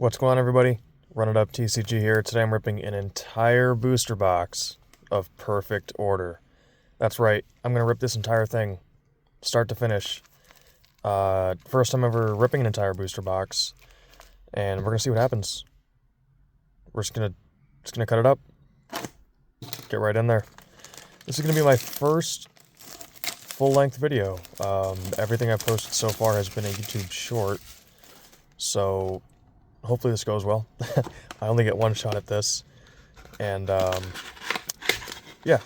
What's going on, everybody? Run It Up TCG here. Today I'm ripping an entire booster box of perfect order. That's right, I'm going to rip this entire thing, start to finish. First time ever ripping an entire booster box, and we're going to see what happens. We're just going to cut it up, get right in there. This is going to be my first full-length video. Everything I've posted so far has been a YouTube short, so hopefully this goes well. I only get one shot at this, and yeah,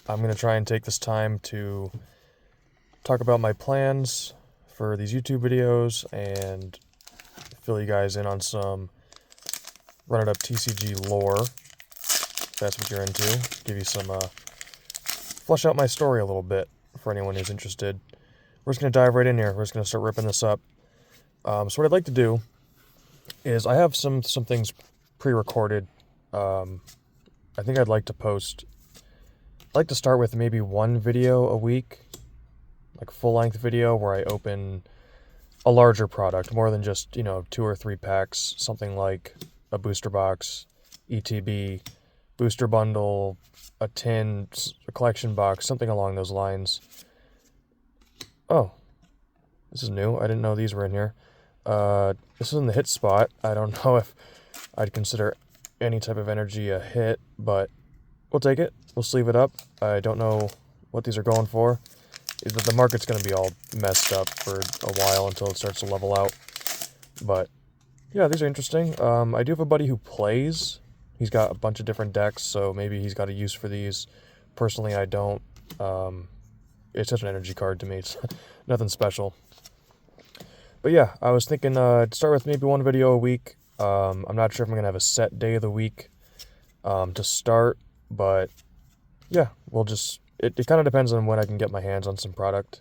I'm going to try and take this time to talk about my plans for these YouTube videos and fill you guys in on some Run It Up TCG lore, if that's what you're into. Give you some, flesh out my story a little bit for anyone who's interested. We're just going to dive right in here. We're just going to start ripping this up. So what I'd like to do is I have some things pre-recorded. I think I'd like to start with maybe one video a week, like a full-length video where I open a larger product, more than just, 2 or 3 packs, something like a booster box, ETB, booster bundle, a tin, a collection box, something along those lines. Oh, this is new. I didn't know these were in here. This is in the hit spot. I don't know if I'd consider any type of energy a hit, but we'll take it. We'll sleeve it up. I don't know what these are going for. The market's going to be all messed up for a while until it starts to level out. But yeah, these are interesting. I do have a buddy who plays. He's got a bunch of different decks, so maybe he's got a use for these. Personally, I don't. It's just an energy card to me. It's nothing special. But yeah, I was thinking to start with maybe one video a week. I'm not sure if I'm going to have a set day of the week to start, but yeah, we'll just... It kind of depends on when I can get my hands on some product,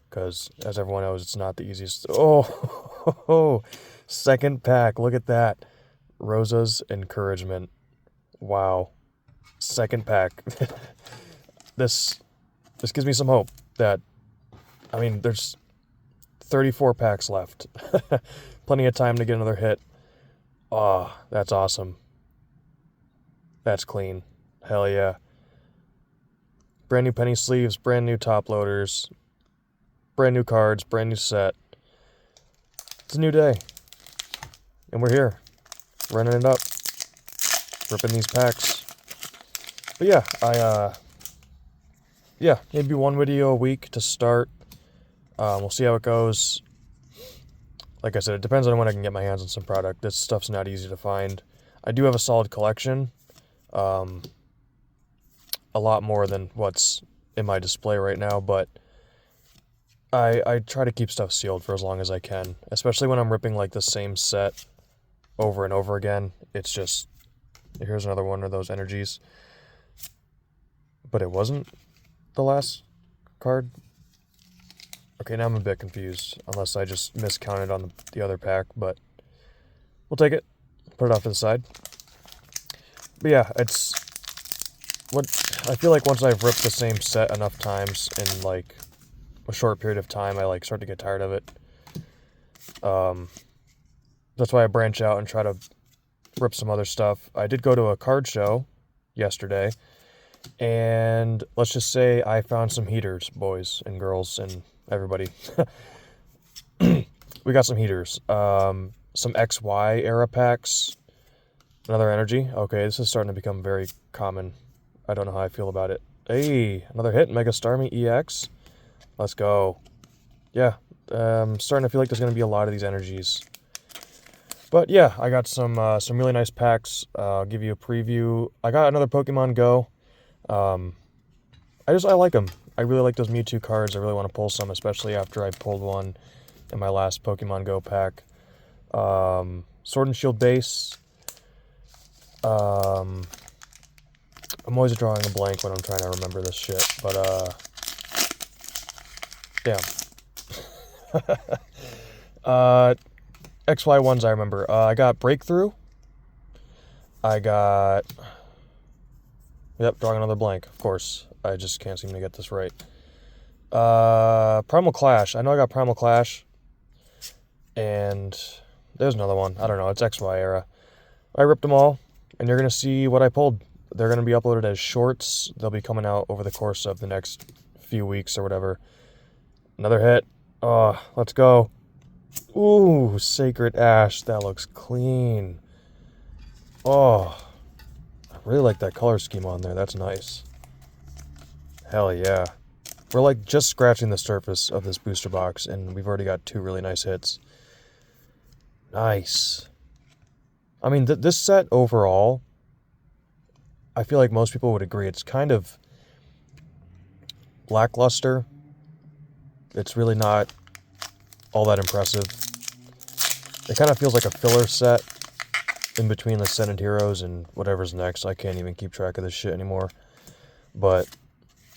because as everyone knows, it's not the easiest. Oh, second pack, look at that. Rosa's Encouragement. Wow. Second pack. This gives me some hope that, there's 34 packs left. Plenty of time to get another hit. Oh, that's awesome. That's clean. Hell yeah. Brand new penny sleeves, brand new top loaders, brand new cards, brand new set. It's a new day. And we're here. Running it up. Ripping these packs. But yeah, maybe one video a week to start. We'll see how it goes. Like I said, it depends on when I can get my hands on some product. This stuff's not easy to find. I do have a solid collection. A lot more than what's in my display right now, but I try to keep stuff sealed for as long as I can, especially when I'm ripping like the same set over and over again. It's just, here's another one of those energies. But it wasn't the last card. Okay, now I'm a bit confused, unless I just miscounted on the other pack, but we'll take it, put it off to the side. But yeah, it's what I feel like once I've ripped the same set enough times in like a short period of time, I start to get tired of it. That's why I branch out and try to rip some other stuff. I did go to a card show yesterday, and let's just say I found some heaters, boys and girls and everybody. We got some heaters. Some XY era packs. Another energy. Okay, this is starting to become very common. I don't know how I feel about it. Hey, another hit. Mega Starmie EX. Let's go. Yeah, starting to feel like there's going to be a lot of these energies. But yeah, I got some really nice packs. I'll give you a preview. I got another Pokemon Go. I like them. I really like those Mewtwo cards. I really want to pull some, especially after I pulled one in my last Pokemon Go pack. Sword and Shield base. I'm always drawing a blank when I'm trying to remember this shit, but, damn. XY ones I remember. I got Breakthrough. Yep, drawing another blank, of course. I just can't seem to get this right. Primal Clash. I know I got Primal Clash. And there's another one. I don't know. It's XY era. I ripped them all, and you're going to see what I pulled. They're going to be uploaded as shorts. They'll be coming out over the course of the next few weeks or whatever. Another hit. Oh, let's go. Ooh, Sacred Ash. That looks clean. Oh, I really like that color scheme on there. That's nice. Hell yeah. We're like just scratching the surface of this booster box, and we've already got 2 really nice hits. Nice. I mean, this set overall, I feel like most people would agree it's kind of lackluster. It's really not all that impressive. It kind of feels like a filler set in between the Ascended Heroes and whatever's next. I can't even keep track of this shit anymore. But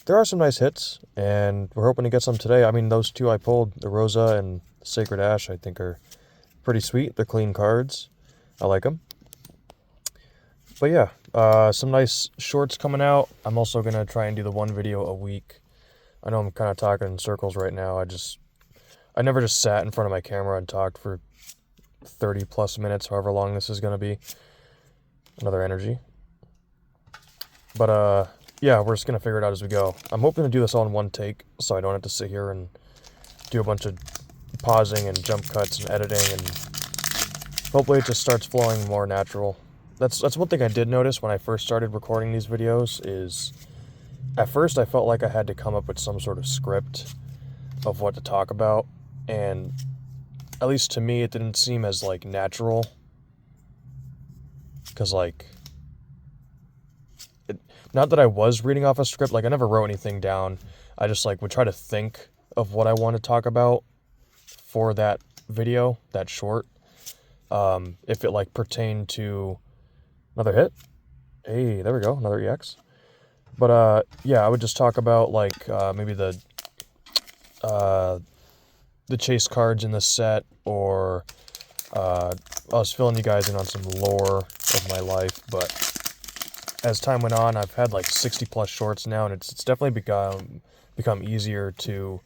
there are some nice hits, and we're hoping to get some today. I mean, those 2 I pulled, the Rosa and Sacred Ash, I think are pretty sweet. They're clean cards. I like them. But yeah, some nice shorts coming out. I'm also going to try and do the 1 video a week. I know I'm kind of talking in circles right now. I never just sat in front of my camera and talked for 30 plus minutes, however long this is going to be. Another energy. But yeah, we're just going to figure it out as we go. I'm hoping to do this all in 1 take, so I don't have to sit here and do a bunch of pausing and jump cuts and editing, and hopefully it just starts flowing more natural. That's one thing I did notice when I first started recording these videos is at first I felt like I had to come up with some sort of script of what to talk about, and at least to me it didn't seem as like natural, because like not that I was reading off a script, like I never wrote anything down. I just like would try to think of what I want to talk about for that video, that short, if it like pertained to another hit. Hey, there we go, another EX. But yeah, I would just talk about like maybe the chase cards in the set, or I was filling you guys in on some lore of my life. But as time went on, I've had like 60 plus shorts now, and it's definitely become easier to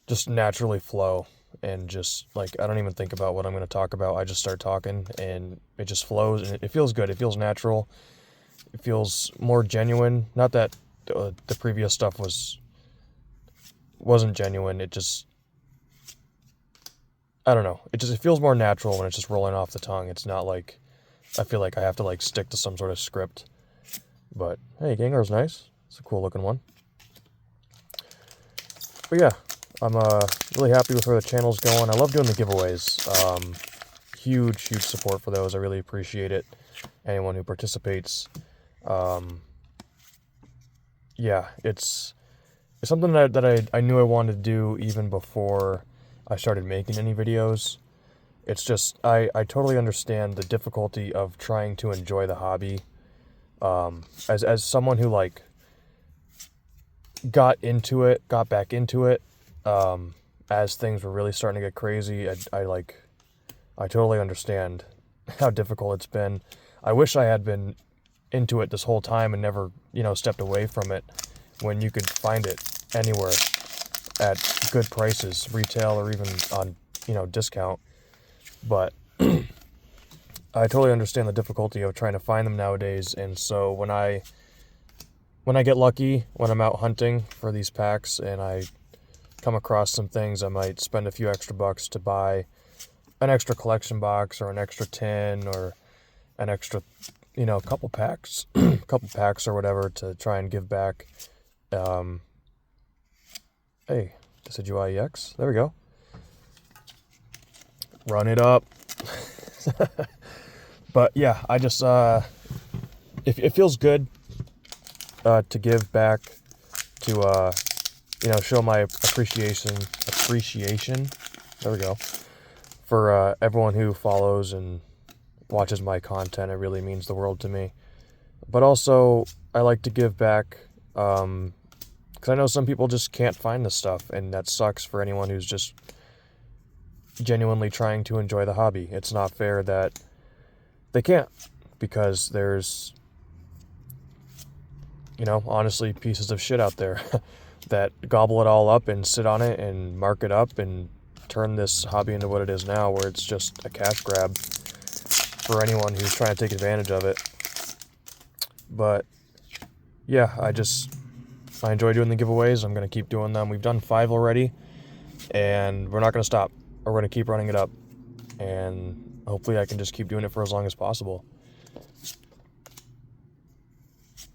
just naturally flow, and just like I don't even think about what I'm going to talk about. I just start talking and it just flows, and it feels good. It feels natural. It feels more genuine. Not that the previous stuff wasn't genuine. It just, I don't know. It feels more natural when it's just rolling off the tongue. It's not like I feel like I have to like stick to some sort of script. But hey, Gengar's nice. It's a cool looking one. But yeah, I'm really happy with where the channel's going. I love doing the giveaways. Huge support for those. I really appreciate it. Anyone who participates. Yeah, it's something that I knew I wanted to do even before I started making any videos. It's just, I totally understand the difficulty of trying to enjoy the hobby. As someone who like got back into it, as things were really starting to get crazy, I totally understand how difficult it's been. I wish I had been into it this whole time and never, stepped away from it, when you could find it anywhere at good prices, retail or even on, discount. But I totally understand the difficulty of trying to find them nowadays, and so when I get lucky, when I'm out hunting for these packs and I come across some things, I might spend a few extra bucks to buy an extra collection box or an extra tin or an extra, couple packs or whatever to try and give back. Hey, Decidueye EX. There we go. Run it up. But yeah, I just, it feels good to give back, to, show my appreciation, there we go, for everyone who follows and watches my content. It really means the world to me. But also, I like to give back, because I know some people just can't find this stuff, and that sucks for anyone who's just genuinely trying to enjoy the hobby. It's not fair that they can't, because there's, honestly, pieces of shit out there that gobble it all up and sit on it and mark it up and turn this hobby into what it is now, where it's just a cash grab for anyone who's trying to take advantage of it. But yeah, I enjoy doing the giveaways. I'm going to keep doing them. We've done 5 already, and we're not going to stop. We're going to keep running it up, and hopefully I can just keep doing it for as long as possible.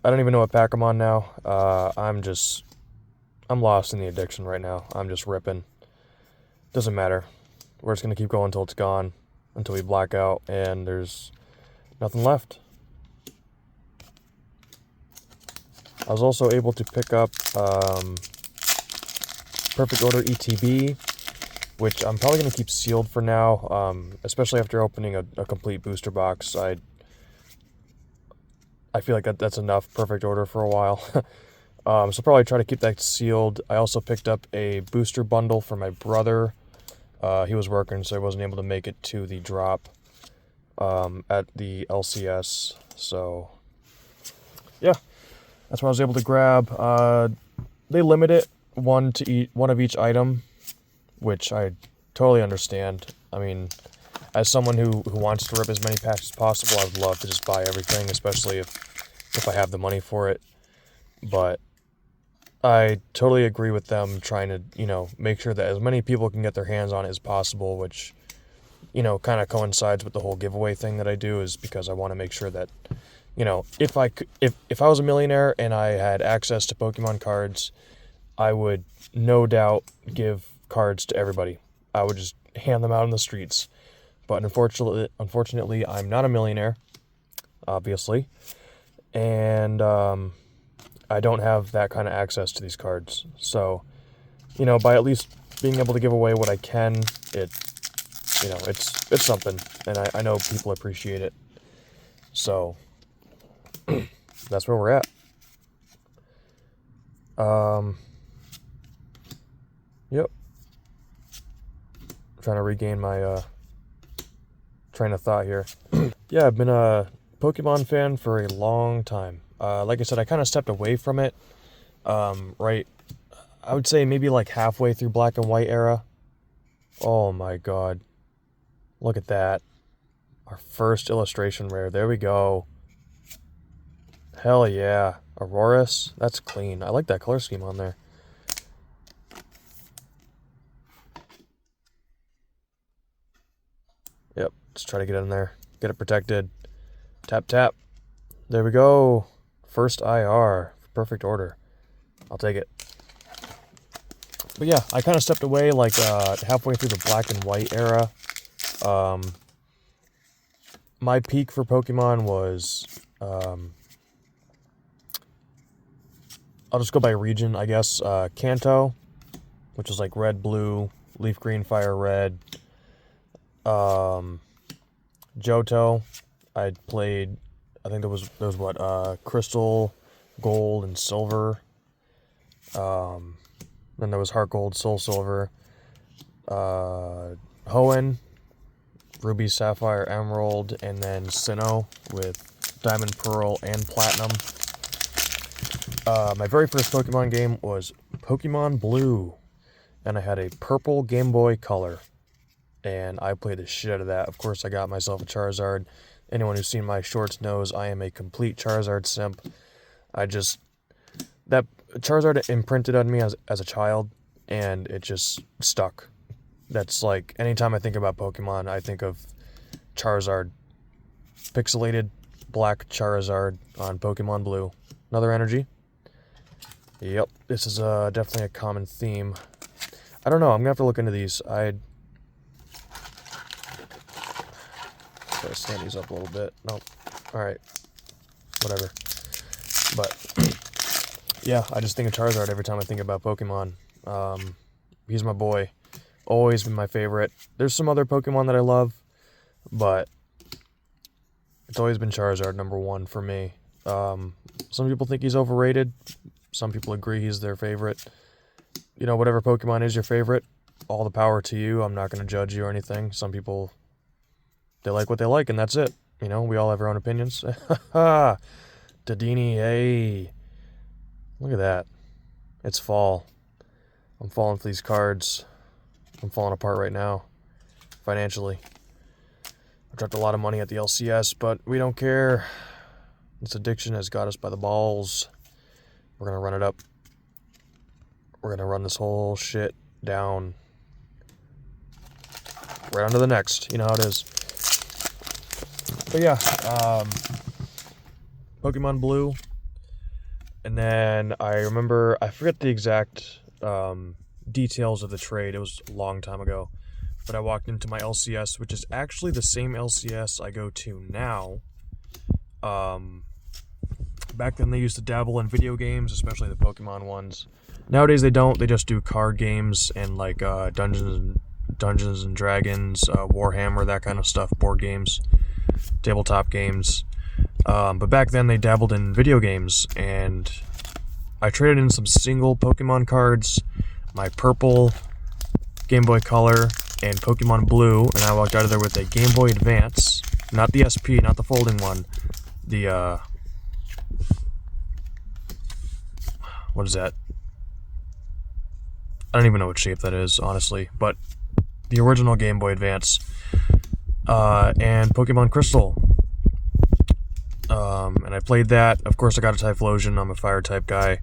I don't even know what pack I'm on now. I'm lost in the addiction right now. I'm just ripping. Doesn't matter. We're just going to keep going until it's gone, until we black out, and there's nothing left. I was also able to pick up Perfect Order ETB, which I'm probably going to keep sealed for now, especially after opening a complete booster box. I feel like that's enough Perfect Order for a while. So probably try to keep that sealed. I also picked up a booster bundle for my brother. He was working, so he wasn't able to make it to the drop at the LCS. So, yeah, that's what I was able to grab. They limit it one of each item, which I totally understand. I mean, as someone who wants to rip as many packs as possible, I would love to just buy everything, especially if I have the money for it. But I totally agree with them trying to, make sure that as many people can get their hands on it as possible, which, kind of coincides with the whole giveaway thing that I do, is because I want to make sure that, if I was a millionaire and I had access to Pokemon cards, I would no doubt give cards to everybody. I would just hand them out in the streets. But unfortunately, I'm not a millionaire, obviously, and I don't have that kind of access to these cards. So, by at least being able to give away what I can, it's something, and I know people appreciate it. So, that's where we're at. Yep. Trying to regain my train of thought here. Yeah, I've been a Pokemon fan for a long time. Like I said, I kind of stepped away from it, right, I would say maybe like halfway through Black and White era. Oh my god. Look at that. Our first illustration rare. There we go. Hell yeah. Aurorus. That's clean. I like that color scheme on there. Yep. Let's try to get in there. Get it protected. Tap, tap. There we go. First IR. Perfect Order. I'll take it. But yeah, I kind of stepped away like halfway through the Black and White era. My peak for Pokemon was... I'll just go by region, I guess. Kanto, which was like red, blue, leaf green, fire red. Johto, I'd played, I think there was what, crystal, gold, and silver. Then there was heart gold, soul silver. Hoenn, ruby, sapphire, emerald, and then Sinnoh with diamond, pearl, and platinum. My very first Pokemon game was Pokemon Blue, and I had a purple Game Boy Color, and I played the shit out of that. Of course, I got myself a Charizard. Anyone who's seen my shorts knows I am a complete Charizard simp. That Charizard imprinted on me as a child, and it just stuck. That's like, anytime I think about Pokemon, I think of Charizard. Pixelated black Charizard on Pokemon Blue. Another energy. Yep, this is definitely a common theme. I don't know, I'm gonna have to look into these. I'd try to stand these up a little bit. Nope. Alright. Whatever. But yeah, I just think of Charizard every time I think about Pokemon. He's my boy. Always been my favorite. There's some other Pokemon that I love, but it's always been Charizard #1 for me. Some people think he's overrated. Some people agree he's their favorite. Whatever Pokemon is your favorite, all the power to you. I'm not going to judge you or anything. Some people, they like what they like, and that's it. We all have our own opinions. Ha! Dedenne, hey. Look at that. It's fall. I'm falling for these cards. I'm falling apart right now, financially. I dropped a lot of money at the LCS, but we don't care. This addiction has got us by the balls. We're gonna run it up. We're gonna run this whole shit down. Right on to the next. You know how it is. But yeah, Pokemon Blue. And then I remember, I forget the exact details of the trade. It was a long time ago. But I walked into my LCS, which is actually the same LCS I go to now. Back then they used to dabble in video games, especially the Pokemon ones. Nowadays they don't. They just do card games and like Dungeons and Dragons, Warhammer, that kind of stuff, board games, tabletop games. But back then they dabbled in video games, and I traded in some single Pokemon cards, my purple, Game Boy Color, and Pokemon Blue, and I walked out of there with a Game Boy Advance, not the SP, not the folding one, the, what is that? I don't even know what shape that is, honestly, but the original Game Boy Advance, and Pokemon Crystal. And I played that. Of course, I got a Typhlosion. I'm a fire type guy.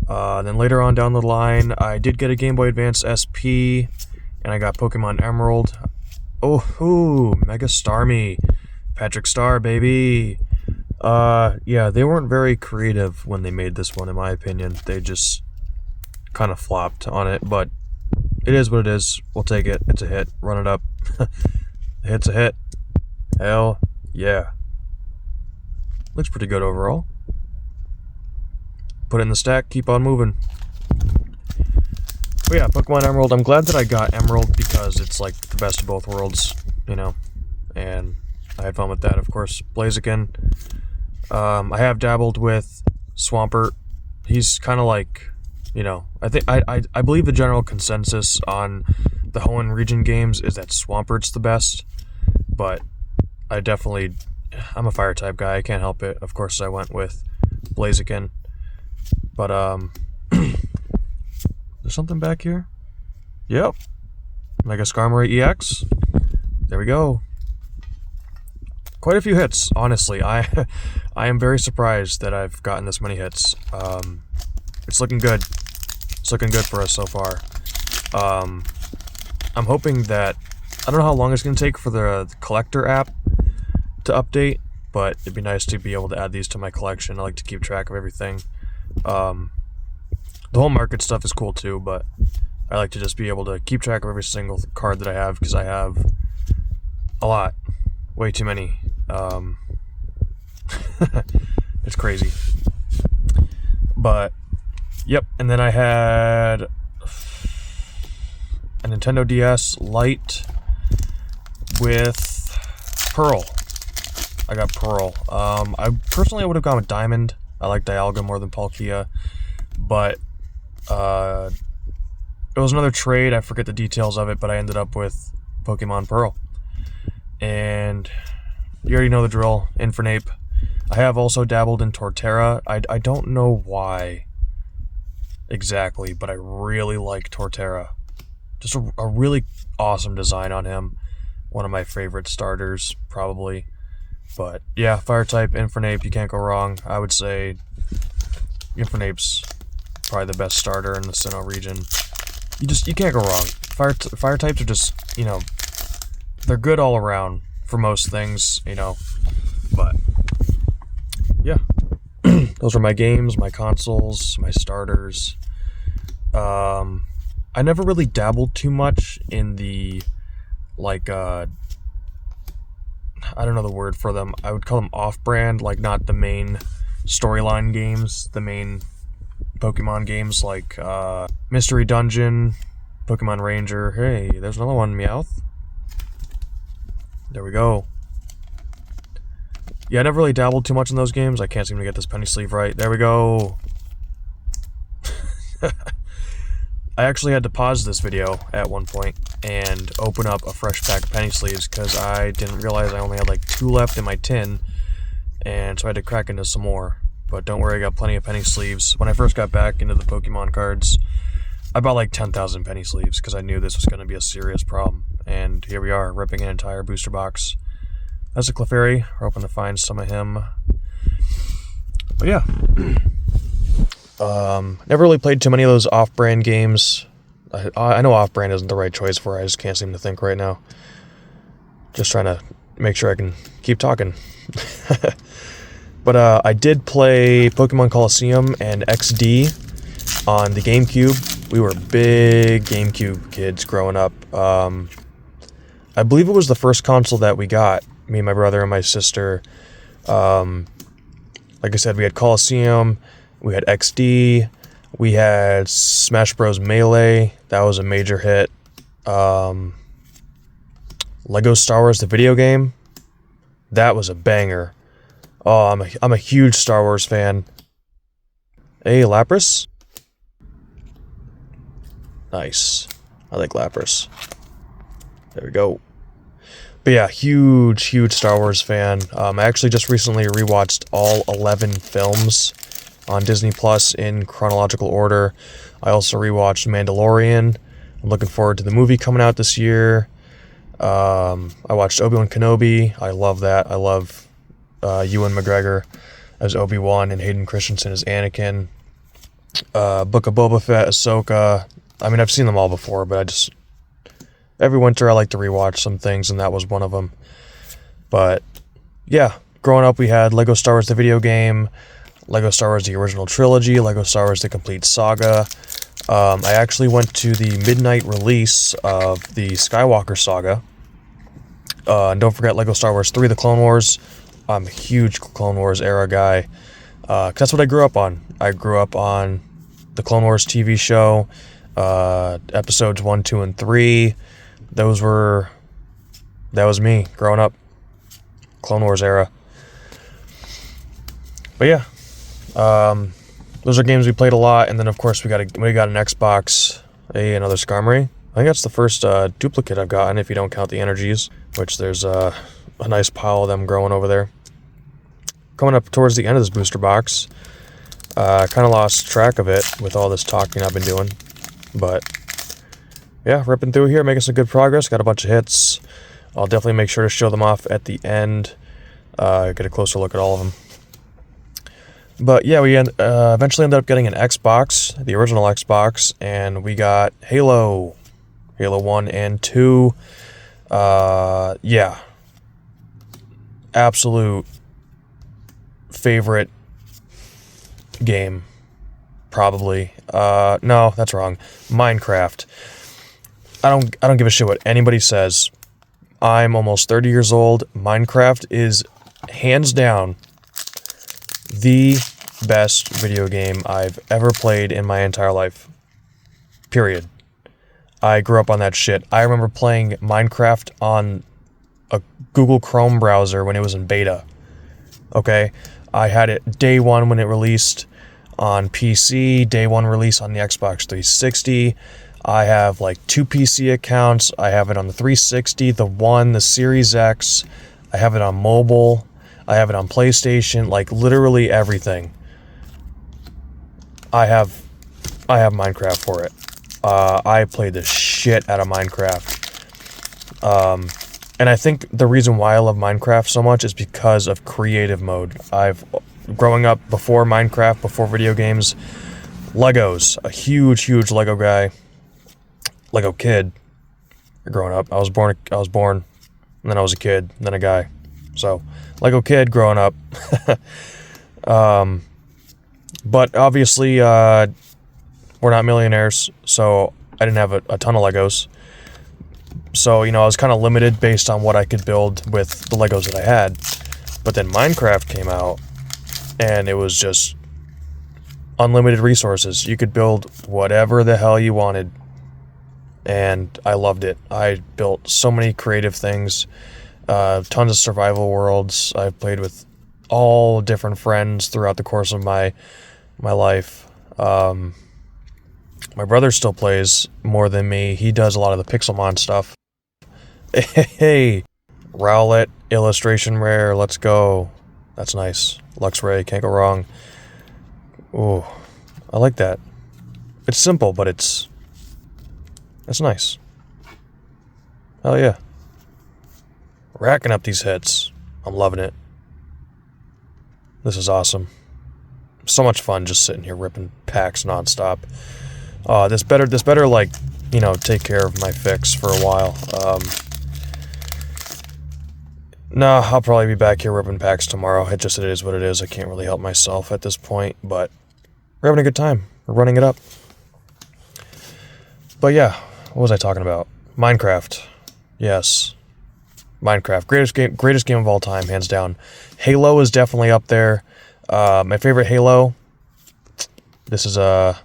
Then later on down the line, I did get a Game Boy Advance SP, and I got Pokemon Emerald. Oh, Mega Starmie. Patrick Star, baby. Yeah, they weren't very creative when they made this one, in my opinion. They just kind of flopped on it, but it is what it is. We'll take it. It's a hit. Run it up. A hit's a hit. Hell yeah. Looks pretty good overall. Put it in the stack, keep on moving. But yeah, Pokemon Emerald. I'm glad that I got Emerald because it's like the best of both worlds, you know. And I had fun with that, of course. Blaziken. I have dabbled with Swampert. He's kind of like, you know, I believe the general consensus on the Hoenn region games is that Swampert's the best, but I'm a fire type guy. I can't help it. Of course, I went with Blaziken. But there's something back here. Yep, Mega Skarmory EX. There we go. Quite a few hits, honestly. I am very surprised that I've gotten this many hits. It's looking good. It's looking good for us so far. I'm hoping that, I don't know how long it's going to take for the collector app to update, but it'd be nice to be able to add these to my collection. I like to keep track of everything. The whole market stuff is cool too, but I like to just be able to keep track of every single card that I have, because I have a lot. Way too many. It's crazy. But, yep, and then I had a Nintendo DS Lite with Pearl. I got Pearl. I personally would have gone with Diamond. I like Dialga more than Palkia, but it was another trade. I forget the details of it, but I ended up with Pokemon Pearl. And you already know the drill. Infernape. I have also dabbled in Torterra. I don't know why exactly, but I really like Torterra. Just a really awesome design on him. One of my favorite starters, probably. But yeah, fire type, Infernape, you can't go wrong. I would say Infernape's probably the best starter in the Sinnoh region. You can't go wrong. Fire types are just, you know, they're good all around for most things, you know. But yeah, those are my games, my consoles, my starters. I never really dabbled too much in the, like, I don't know the word for them. I would call them off-brand, like not the main storyline games, the main Pokemon games like Mystery Dungeon, Pokemon Ranger. Hey, there's another one, Meowth. There we go. Yeah, I never really dabbled too much in those games. I can't seem to get this penny sleeve right. There we go. I actually had to pause this video at one point and open up a fresh pack of penny sleeves because I didn't realize I only had like 2 left in my tin, and so I had to crack into some more. But don't worry, I got plenty of penny sleeves. When I first got back into the Pokemon cards, I bought like 10,000 penny sleeves because I knew this was going to be a serious problem. And here we are, ripping an entire booster box. As a Clefairy, we're hoping to find some of him. But yeah. Never really played too many of those off-brand games. I know off-brand isn't the right choice for it. I just can't seem to think right now. Just trying to make sure I can keep talking. But I did play Pokemon Colosseum and XD on the GameCube. We were big GameCube kids growing up. I believe it was the first console that we got, me, my brother, and my sister. Like I said, we had Colosseum, we had XD, we had Smash Bros. Melee. That was a major hit. Lego Star Wars, the video game. That was a banger. Oh, I'm a huge Star Wars fan. Hey, Lapras. Nice. I like Lapras. There we go. But yeah, huge Star Wars fan. I actually just recently rewatched all 11 films on Disney Plus in chronological order. I also rewatched Mandalorian. I'm looking forward to the movie coming out this year. I watched Obi-Wan Kenobi. I love that. I love Ewan McGregor as Obi-Wan and Hayden Christensen as Anakin. Book of Boba Fett, Ahsoka. I mean, I've seen them all before, but every winter I like to rewatch some things, and that was one of them. But yeah, growing up we had Lego Star Wars the video game, Lego Star Wars the original trilogy, Lego Star Wars the complete saga. I actually went to the midnight release of the Skywalker saga. And don't forget Lego Star Wars 3, The Clone Wars. I'm a huge Clone Wars era guy. 'Cause that's what I grew up on. I grew up on the Clone Wars TV show, episodes 1, 2, and 3. That was me growing up. Clone Wars era. But yeah. Those are games we played a lot, and then of course we got an Xbox. Hey, another Skarmory. I think that's the first duplicate I've gotten, if you don't count the energies, which there's a nice pile of them growing over there. Coming up towards the end of this booster box, kind of lost track of it with all this talking I've been doing, but yeah, ripping through here, making some good progress. Got a bunch of hits. I'll definitely make sure to show them off at the end. Get a closer look at all of them. But yeah, we eventually ended up getting an Xbox, the original Xbox, and we got Halo 1 and 2. Yeah. Absolute favorite game, probably. No, that's wrong. Minecraft. I don't give a shit what anybody says. I'm almost 30 years old. Minecraft is hands down the best video game I've ever played in my entire life. Period. I grew up on that shit. I remember playing Minecraft on a Google Chrome browser when it was in beta. Okay? I had it day one when it released on PC, day one release on the Xbox 360. I have like 2 PC accounts. I have it on the 360, the One, the Series X. I have it on mobile. I have it on PlayStation, like literally everything. I have Minecraft for it. I played the shit out of Minecraft. And I think the reason why I love Minecraft so much is because of creative mode. Growing up before Minecraft, before video games, Legos, a huge Lego guy. Lego kid. Growing up, I was born, and then I was a kid, and then a guy. So, Lego kid growing up. But obviously, we're not millionaires, so I didn't have a ton of Legos. So, I was kind of limited based on what I could build with the Legos that I had. But then Minecraft came out, and it was just unlimited resources. You could build whatever the hell you wanted. And I loved it. I built so many creative things, tons of survival worlds. I've played with all different friends throughout the course of my life. My brother still plays more than me. He does a lot of the Pixelmon stuff. Hey, Rowlet, illustration rare, let's go. That's nice. Luxray, can't go wrong. Ooh, I like that. It's simple, but it's That's nice. Hell yeah. Racking up these hits. I'm loving it. This is awesome. So much fun just sitting here ripping packs nonstop. This better like, you know, take care of my fix for a while. Nah, I'll probably be back here ripping packs tomorrow. It is what it is. I can't really help myself at this point, but we're having a good time. We're running it up. But yeah, what was I talking about? Minecraft. Yes. Minecraft. Greatest game of all time, hands down. Halo is definitely up there. My favorite Halo, this is a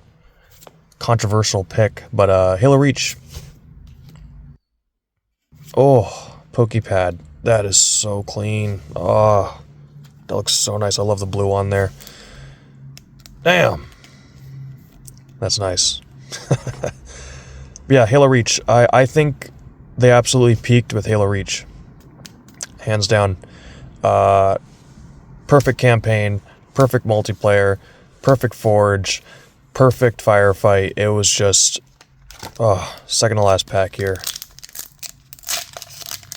controversial pick, but Halo Reach. Oh, Pokepad. That is so clean. Oh, that looks so nice. I love the blue on there. Damn. That's nice. Yeah, Halo Reach. I think they absolutely peaked with Halo Reach. Hands down. Perfect campaign, perfect multiplayer, perfect forge, perfect firefight. It was just, second to last pack here.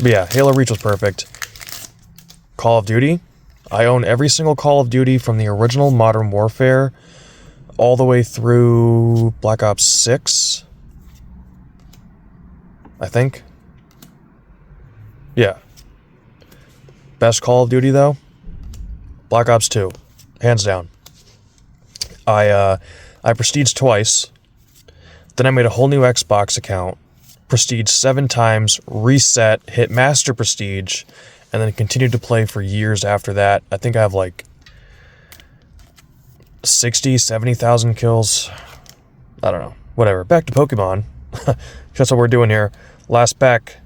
But yeah, Halo Reach was perfect. Call of Duty. I own every single Call of Duty from the original Modern Warfare all the way through Black Ops 6. I think. Yeah. Best Call of Duty though? Black Ops 2. Hands down. I prestiged twice. Then I made a whole new Xbox account. Prestige 7 times, reset, hit Master Prestige, and then continued to play for years after that. I think I have like 60, 70,000 kills. I don't know. Whatever. Back to Pokemon. That's what we're doing here. Last pack.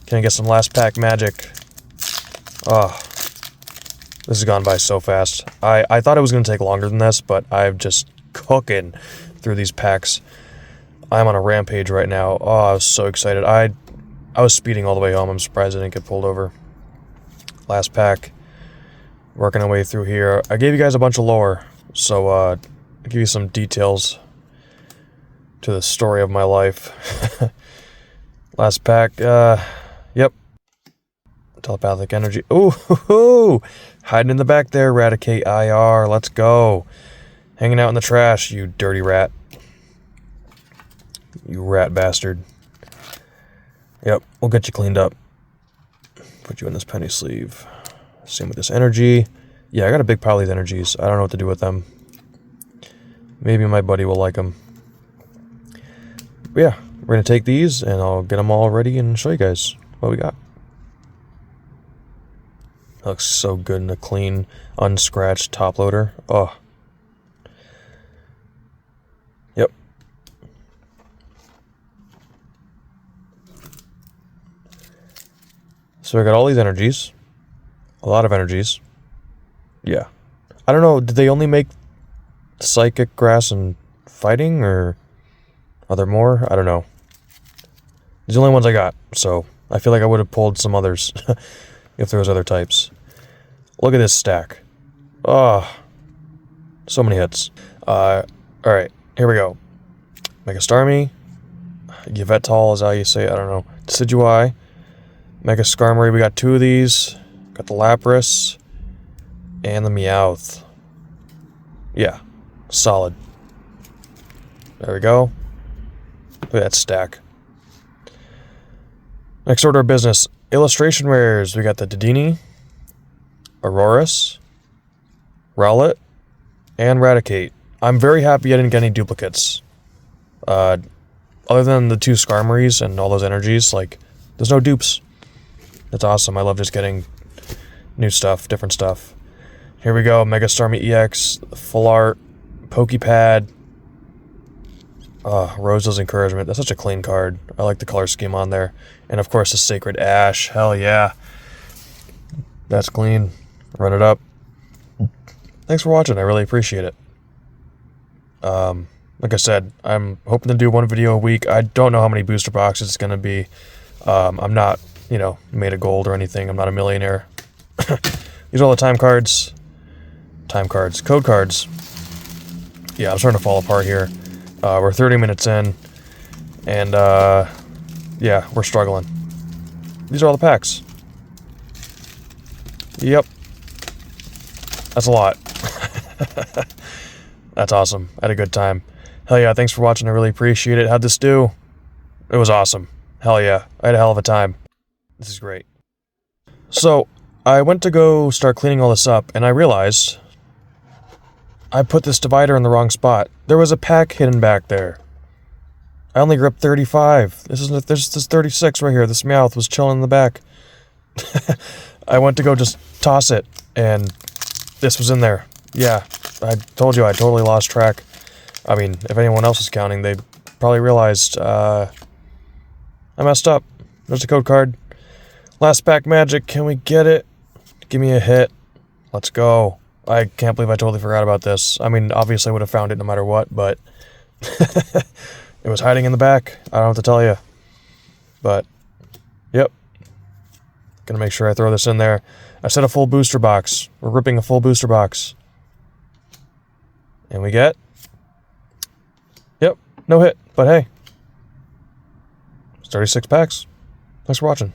Can I get some last pack magic? Oh, this has gone by so fast. I thought it was going to take longer than this, but I'm just cooking through these packs. I'm on a rampage right now. Oh, I was so excited. I was speeding all the way home. I'm surprised I didn't get pulled over. Last pack. Working our way through here. I gave you guys a bunch of lore, so I'll give you some details to the story of my life. Last pack. Yep. Telepathic energy. Ooh, hiding in the back there. Eradicate IR. Let's go. Hanging out in the trash, you dirty rat. You rat bastard. Yep, we'll get you cleaned up. Put you in this penny sleeve. Same with this energy. Yeah, I got a big pile of these energies. I don't know what to do with them. Maybe my buddy will like them. But yeah, we're going to take these, and I'll get them all ready and show you guys what we got. That looks so good in a clean, unscratched top loader. Oh. Yep. So I got all these energies. A lot of energies. Yeah. I don't know, did they only make Psychic, Grass, and Fighting, or are there more? I don't know. These are the only ones I got, so I feel like I would have pulled some others if there was other types. Look at this stack. Oh, so many hits. Alright, here we go. Mega Starmie. Yvettal is how you say it, I don't know. Decidueye. Mega Skarmory, we got 2 of these. Got the Lapras. And the Meowth. Yeah, solid. There we go. Look at that stack. Next order of business. Illustration rares. We got the Dedenne, Aurorus, Rowlet, and Raticate. I'm very happy I didn't get any duplicates. Other than the 2 Skarmories and all those energies, like, there's no dupes. That's awesome. I love just getting new stuff, different stuff. Here we go. Mega Starmie EX, Full Art, Pokepad. Rose's Encouragement. That's such a clean card. I like the color scheme on there. And of course the Sacred Ash. Hell yeah. That's clean. Run it up. Thanks for watching. I really appreciate it. Like I said, I'm hoping to do 1 video a week. I don't know how many booster boxes it's going to be. I'm not, made of gold or anything. I'm not a millionaire. These are all the time cards. Time cards. Code cards. Yeah, I'm starting to fall apart here. We're 30 minutes in. And, yeah, we're struggling. These are all the packs. Yep. That's a lot. That's awesome. I had a good time. Hell yeah, thanks for watching. I really appreciate it. How'd this do? It was awesome. Hell yeah. I had a hell of a time. This is great. So, I went to go start cleaning all this up, and I realized I put this divider in the wrong spot. There was a pack hidden back there. I only gripped 35. There's this 36 right here. This Meowth was chilling in the back. I went to go just toss it, and this was in there. Yeah, I told you I totally lost track. I mean, if anyone else was counting, they probably realized, I messed up. There's a code card. Last pack magic, can we get it? Give me a hit. Let's go. I can't believe I totally forgot about this. I mean, obviously I would have found it no matter what, but it was hiding in the back. I don't have to tell you. But, yep. Gonna make sure I throw this in there. I said a full booster box. We're ripping a full booster box. And we get... Yep, no hit. But hey. It's 36 packs. Thanks for watching.